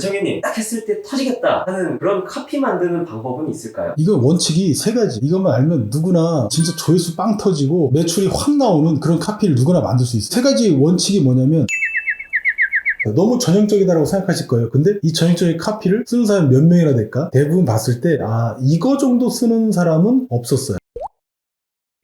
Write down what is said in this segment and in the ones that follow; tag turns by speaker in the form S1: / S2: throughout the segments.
S1: 글청이님 딱 했을 때 터지겠다 하는 그런 카피 만드는 방법은 있을까요?
S2: 이건 원칙이 세 가지. 이것만 알면 누구나 진짜 조회수 빵 터지고 매출이 확 나오는 그런 카피를 누구나 만들 수 있어요. 세 가지 원칙이 뭐냐면, 너무 전형적이다라고 생각하실 거예요. 근데 이 전형적인 카피를 쓰는 사람이 몇 명이나 될까? 대부분 봤을 때 이거 정도 쓰는 사람은 없었어요.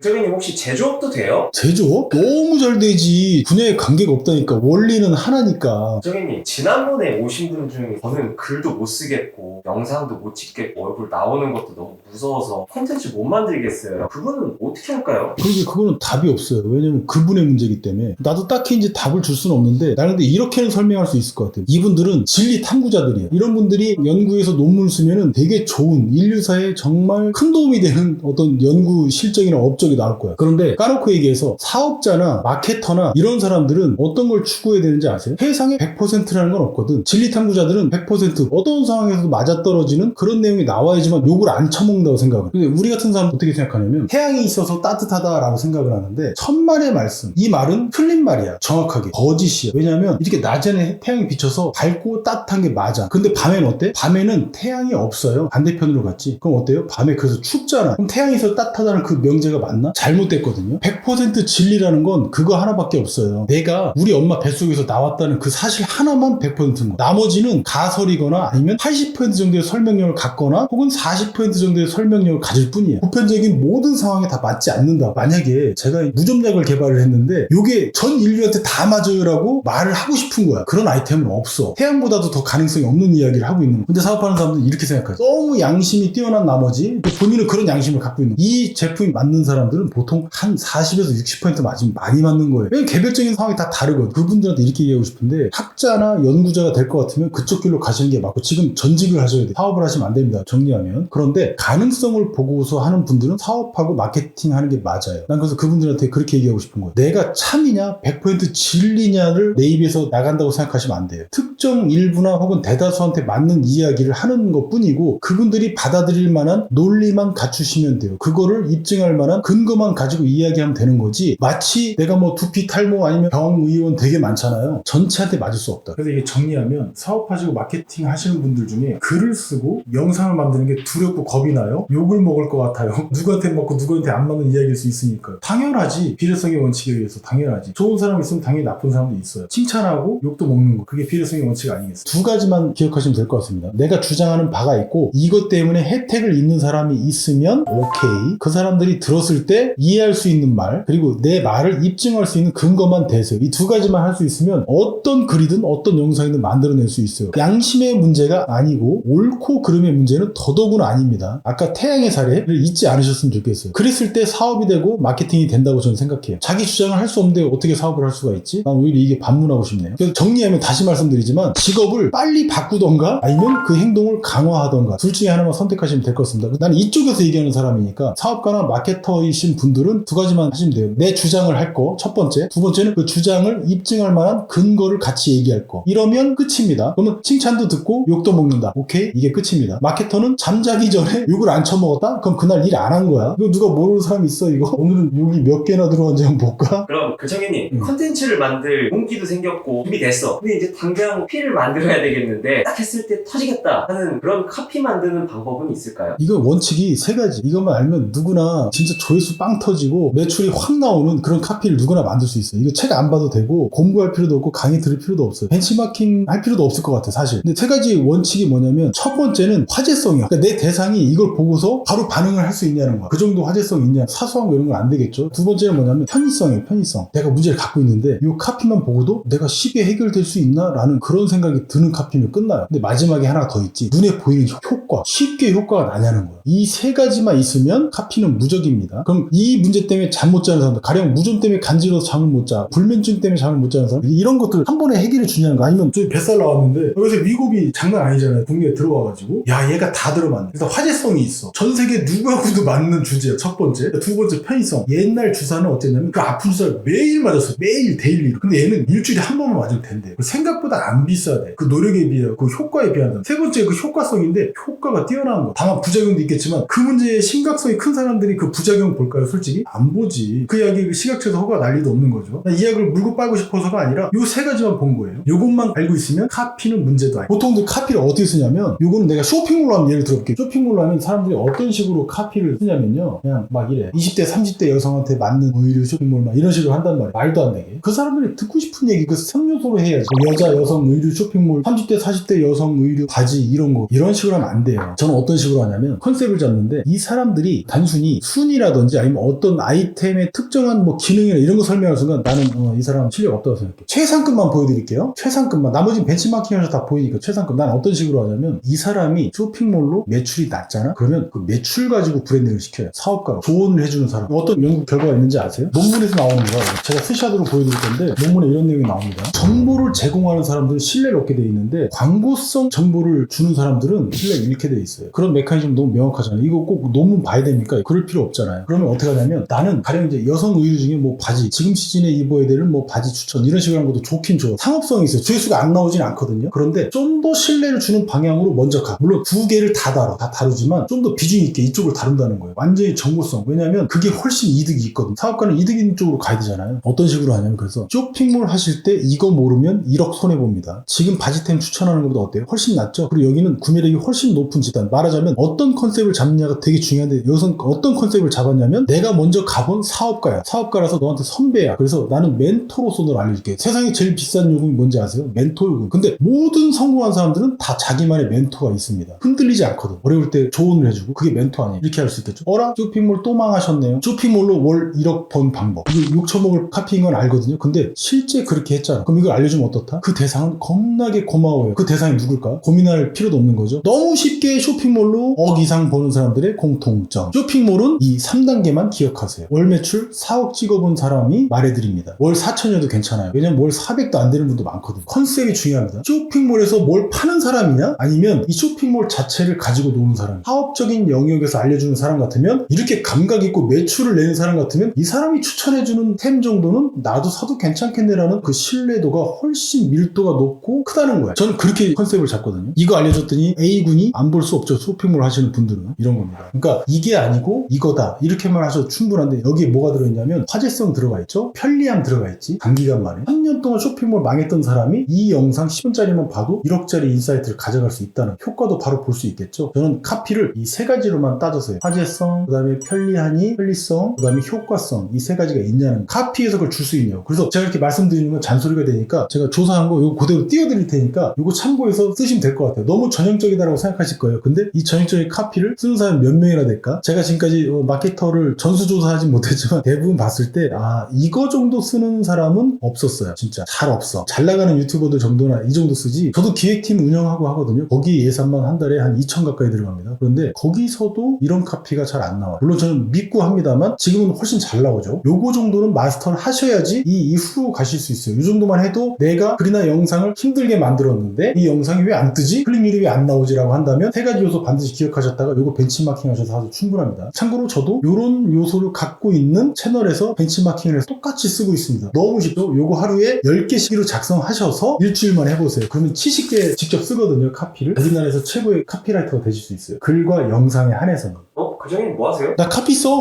S1: 글청이님 혹시 제조업도 돼요?
S2: 제조업? 너무 잘 되지. 분야에 관계가 없다니까. 원리는 하나니까.
S1: 글청이님 지난번에 오신 분 중에 저는 글도 못 쓰겠고 영상도 못 찍겠고 얼굴 나오는 것도 너무 무서워서 콘텐츠 못 만들겠어요. 그분은 어떻게 할까요?
S2: 그러게 그거는 답이 없어요. 왜냐면 그분의 문제이기 때문에. 나도 딱히 이제 답을 줄 수는 없는데, 나는 근데 이렇게는 설명할 수 있을 것 같아요. 이분들은 진리 탐구자들이에요. 이런 분들이 연구에서 논문을 쓰면은 되게 좋은, 인류사에 정말 큰 도움이 되는 어떤 연구 실적이나 업적이 나올 거야. 그런데 까놓고 얘기해서 사업자나 마케터나 이런 사람들은 어떤 걸 추구해야 되는지 아세요? 세상에 100%라는 건 없거든. 진리 탐구자들은 100% 어떤 상황에서도 맞아떨어지는 그런 내용이 나와야지만 욕을 안 처먹는다고 생각을. 근데 우리 같은 사람은 어떻게 생각하냐면, 태양이 있어서 따뜻하다라고 생각을 하는데, 천만의 말씀. 이 말은 틀린 말이야. 정확하게 거짓이야. 왜냐하면 이렇게 낮에는 태양이 비쳐서 밝고 따뜻한 게 맞아. 근데 밤에는 어때? 밤에는 태양이 없어요. 반대편으로 갔지. 그럼 어때요? 밤에 그래서 춥잖아. 그럼 태양이 있어서 따뜻하다는 그 명제가 맞나? 잘못됐거든요. 100% 진리라는 건 그거 하나밖에 없어요. 내가 우리 엄마 뱃속에서 나왔다는 그 사실 하나만 100%인 거야. 나머지는 가설이거나 아니면 80% 정도의 설명력을 갖거나 혹은 40% 정도의 설명력을 가질 뿐이야. 보편적인 모든 상황에 다 맞지 않는다. 만약에 제가 무좀약을 개발을 했는데 이게 전 인류한테 다 맞아요라고 말을 하고 싶은 거야. 그런 아이템은 없어. 태양보다도 더 가능성이 없는 이야기를 하고 있는 거야. 근데 사업하는 사람들은 이렇게 생각하죠. 너무 양심이 뛰어난 나머지 본인은 그런 양심을 갖고 있는 거야. 이 제품이 맞는 사람들은 보통 한 40에서 60% 맞으면 많이 맞는 거예요. 왜냐면 개별적인 상황이 다 다르거든. 그분들한테 이렇게 얘기하고 싶은데, 학자나 연구자가 될 것 같으면 그쪽 길로 가시는 게 맞고, 지금 전직을 하셔야 돼요. 사업을 하시면 안 됩니다. 정리하면. 그런데 가능성을 보고서 하는 분들은 사업하고 마케팅 하는 게 맞아요. 난 그래서 그분들한테 그렇게 얘기하고 싶은 거예요. 내가 참이냐 100% 진리냐를 내 입에서 나간다고 생각하시면 안 돼요. 특정 일부나 혹은 대다수한테 맞는 이야기를 하는 것 뿐이고, 그분들이 받아들일 만한 논리만 갖추시면 돼요. 그거를 입증할 만한 근거만 가지고 이야기하면 되는 거지, 마치 내가 뭐 두피 탈모 아니면 병 의원 되게 많잖아요. 전체한테 맞을 수 없다. 그래서 이게 정리하면, 사업하시고 마케팅 하시는 분들 중에 글을 쓰고 영상을 만드는 게 두렵고 겁이 나요? 욕을 먹을 것 같아요. 누구한테 먹고 누구한테 안 맞는 이야기일 수 있으니까. 당연하지. 비례성의 원칙에 의해서 당연하지. 좋은 사람 있으면 당연히 나쁜 사람도 있어요. 칭찬하고 욕도 먹는 거, 그게 비례성의 원칙 아니겠어요? 두 가지만 기억하시면 될 것 같습니다. 내가 주장하는 바가 있고 이것 때문에 혜택을 입는 사람이 있으면 오케이. 그 사람들이 들었을 때 이해할 수 있는 말, 그리고 내 말을 입증할 수 있는 근거만 대세요. 이 두 가지만 할 수 있으면 어떤 글이든 어떤 영상이든 만들어낼 수 있어요. 양심의 문제가 아니고 옳고 그름의 문제는 더더구나 아닙니다. 아까 태양의 사례를 잊지 않으셨으면 좋겠어요. 그랬을 때 사업이 되고 마케팅이 된다고 저는 생각해요. 자기 주장을 할 수 없는데 어떻게 사업을 할 수가 있지? 난 오히려 이게 반문하고 싶네요. 그래서 정리하면 다시 말씀드리지만, 직업을 빨리 바꾸던가 아니면 그 행동을 강화하던가 둘 중에 하나만 선택하시면 될 것 같습니다. 나는 이쪽에서 얘기하는 사람이니까, 사업가나 마케터이신 분들은 두 가지만 하시면 돼요. 내 주장을 할 거, 첫 번째. 두 번째는 그 주장을 입증할 만한 근거를 같이 얘기할 거. 이러면 끝입니다. 그러면 칭찬도 듣고 욕도 먹는다. 오케이? 이게 끝입니다. 마케터는 잠자기 전에 욕을 안 처먹었다? 그럼 그날 일 안 한 거야. 이거 누가 모르는 사람 있어 이거? 오늘은 욕이 몇 개나 들어왔는지 한번 볼까?
S1: 그럼 글청이님 컨텐츠를 만들 용기도 생겼고 준비됐어. 근데 이제 당장 피를 만들어야 되겠는데 딱 했을 때 터지겠다 하는 그런 카피 만드는 방법은 있을까요?
S2: 이건 원칙이 세 가지. 이것만 알면 누구나 진짜 조회수 빵 터지고 매출이 확 나오는 그런 카피를 누구나 만들 수 있어요. 이거 책 안 봐도 되고 공부할 필요도 없고 강의 들을 필요도 없어요. 벤치마킹 할 필요도 없을 것 같아 사실. 근데 세 가지 원칙이 뭐냐면, 첫 번째는 화제성이야. 그러니까 내 대상이 이걸 보고서 바로 반응을 할 수 있냐는 거야. 그 정도 화제성이 있냐. 사소한 거 이런 건 안 되겠죠. 두 번째는 뭐냐면 편의성이에요. 편의성. 내가 문제를 갖고 있는데 이 카피만 보고도 내가 쉽게 해결될 수 있나? 라는 그런 생각이 드는 카피면 끝나요. 근데 마지막에 하나 더 있지. 눈에 보이는 효과. 쉽게 효과가 나냐는 거야. 이 세 가지만 있으면 카피는 무적입니다. 그럼 이 문제 때문에 잠 못 자는 사람들, 가령 무좀 때문에 간지러서 잠을 못 자, 불면증 때문에 잠을 못 자는 사람, 이런 것들 한 번에 해결해 주냐는 거. 아니면 저기 뱃살 나왔는데 요새 위고비 장난 아니잖아요. 국내에 들어와가지고 야 얘가 다 들어맞네. 일단 화제성이 있어. 전 세계 누구하고도 맞는 주제야. 첫 번째. 두 번째 편의성. 옛날 주사는 어땠냐면 그 아픈 주사를 매일 맞았어. 매일 데일리로. 근데 얘는 일주일에 한 번만 맞을 텐데 생각보다 안 비싸대. 그 노력에 비해 그 효과에 비한다. 세 번째 그 효과성인데 효과가 뛰어난 거. 다만 부작용도 있겠지만 그 문제의 심각성이 큰 사람들이 그 부작용 볼 볼까요? 솔직히 안 보지. 그 약이 그 시각처에서 허가 난리도 없는 거죠. 이 약을 물고 빨고 싶어서가 아니라 요 세 가지만 본 거예요. 요것만 알고 있으면 카피는 문제도 아니에요. 보통들 카피를 어떻게 쓰냐면, 요거는 내가 쇼핑몰로 하면 예를 들어볼게요. 쇼핑몰로 하면 사람들이 어떤 식으로 카피를 쓰냐면요, 그냥 막 이래. 20대 30대 여성한테 맞는 의류 쇼핑몰 막 이런 식으로 한단 말이에요. 말도 안 되게. 그 사람들이 듣고 싶은 얘기 그 3요소로 해야지. 뭐 여자 여성 의류 쇼핑몰, 30대 40대 여성 의류 바지 이런 거 이런 식으로 하면 안 돼요. 저는 어떤 식으로 하냐면 컨셉을 잡는데, 이 사람들이 단순히 순위라든지 아니면 어떤 아이템의 특정한 뭐 기능이나 이런 거 설명하는 순간 나는 이 사람 실력 없다고 생각해. 최상급만 보여드릴게요. 최상급만. 나머지는 벤치마킹해서 다 보이니까 최상급. 난 어떤 식으로 하냐면, 이 사람이 쇼핑몰로 매출이 낮잖아? 그러면 그 매출 가지고 브랜딩을 시켜요. 사업가로. 조언을 해주는 사람. 어떤 연구 결과가 있는지 아세요? 논문에서 나오는 거야. 제가 스샷으로 보여드릴 건데 논문에 이런 내용이 나옵니다. 정보를 제공하는 사람들은 신뢰를 얻게 돼 있는데, 광고성 정보를 주는 사람들은 신뢰를 잃게 돼 있어요. 그런 메커니즘 너무 명확하잖아요. 이거 꼭 논문 봐야 됩니까? 그럴 필요 없잖아요. 그러면 어떻게 하냐면, 나는 가령 이제 여성 의류 중에 뭐 바지, 지금 시즌에 입어야 되는 뭐 바지 추천 이런 식으로 하는 것도 좋긴 좋아. 상업성이 있어요. 조회수가 안 나오진 않거든요. 그런데 좀 더 신뢰를 주는 방향으로 먼저 가. 물론 두 개를 다 다루지만 좀 더 비중 있게 이쪽을 다룬다는 거예요. 완전히 정보성. 왜냐하면 그게 훨씬 이득이 있거든. 사업가는 이득 있는 쪽으로 가야 되잖아요. 어떤 식으로 하냐면, 그래서 쇼핑몰 하실 때 이거 모르면 1억 손해봅니다. 지금 바지템 추천하는 것보다 어때요? 훨씬 낫죠? 그리고 여기는 구매력이 훨씬 높은 집단. 말하자면 어떤 컨셉을 잡느냐가 되게 중요한데, 여기서 어떤 컨셉을 잡았냐면, 내가 먼저 가본 사업가야. 사업가라서 너한테 선배야. 그래서 나는 멘토로서 널 알려줄게. 세상에 제일 비싼 요금이 뭔지 아세요? 멘토 요금. 근데 모든 성공한 사람들은 다 자기만의 멘토가 있습니다. 흔들리지 않거든. 어려울 때 조언을 해주고. 그게 멘토 아니에요. 이렇게 할 수 있겠죠. 어라? 쇼핑몰 또 망하셨네요. 쇼핑몰로 월 1억 번 방법. 이거 욕 처먹을 카피인 건 알거든요. 근데 실제 그렇게 했잖아. 그럼 이걸 알려주면 어떻다? 그 대상은 겁나게 고마워요. 그 대상이 누굴까? 고민할 필요도 없는 거죠. 너무 쉽게 쇼핑몰로 억 이상 버는 사람들의 공통점. 쇼핑몰은 이 3단계만 기억하세요. 월 매출 4억 찍어본 사람이 말해드립니다. 월 4천이어도 괜찮아요. 왜냐면 월 400도 안 되는 분도 많거든요. 컨셉이 중요합니다. 쇼핑몰에서 뭘 파는 사람이냐? 아니면 이 쇼핑몰 자체를 가지고 노는 사람. 사업적인 영역에서 알려주는 사람 같으면, 이렇게 감각 있고 매출을 내는 사람 같으면, 이 사람이 추천해주는 템 정도는 나도 사도 괜찮겠네라는 그 신뢰도가 훨씬 밀도가 높고 크다는 거야. 저는 그렇게 컨셉을 잡거든요. 이거 알려줬더니 A군이 안 볼 수 없죠. 쇼핑몰 하시는 분들은. 이런 겁니다. 그러니까 이게 아니고 이거다. 이렇게만 하셔도 충분한데, 여기에 뭐가 들어있냐면 화제성 들어가 있죠. 편리함 들어가 있지. 단기간 만에. 3년 동안 쇼핑몰 망했던 사람이 이 영상 10분짜리만 봐도 1억짜리 인사이트를 가져갈 수 있다는 효과도 바로 볼 수 있겠죠. 저는 카피를 이 세 가지로만 따졌어요. 화제성, 그 다음에 편리하니, 편리성, 그 다음에 효과성. 이 세 가지가 있냐는, 카피에서 그걸 줄 수 있냐고. 그래서 제가 이렇게 말씀드리는 건 잔소리가 되니까 제가 조사한 거 이거 그대로 띄워드릴 테니까 이거 참고해서 쓰시면 될 것 같아요. 너무 전형적이다라고 생각하실 거예요. 근데 이 전형적인 카피를 쓰는 사람이 몇 명이나 될까? 제가 지금까지 마케터를 전수조사하진 못했지만 대부분 봤을 때 이거 정도 쓰는 사람은 없었어요. 진짜 잘 없어. 잘 나가는 유튜버들 정도나 이 정도 쓰지. 저도 기획팀 운영하고 하거든요. 거기 예산만 한 달에 한 2천 가까이 들어갑니다. 그런데 거기서도 이런 카피가 잘 안 나와요. 물론 저는 믿고 합니다만 지금은 훨씬 잘 나오죠. 요거 정도는 마스터를 하셔야지 이 이후로 가실 수 있어요. 이 정도만 해도 내가 글이나 영상을 힘들게 만들었는데 이 영상이 왜 안 뜨지? 클릭률이 왜 안 나오지라고 한다면 세 가지 요소 반드시 기억하셨다가 요거 벤치마킹 하셔서 아주 충분합니다. 참고로 저도 요런 요소를 갖고 있는 채널에서 벤치마킹을 해서 똑같이 쓰고 있습니다. 너무 쉽죠? 요거 하루에 10개씩으로 작성하셔서 일주일만 해보세요. 그러면 70개 직접 쓰거든요. 카피를. 우리나라에서 최고의 카피라이터가 되실 수 있어요. 글과 영상에 한해서는.
S1: 그정님 뭐 하세요?
S2: 나 카피 써.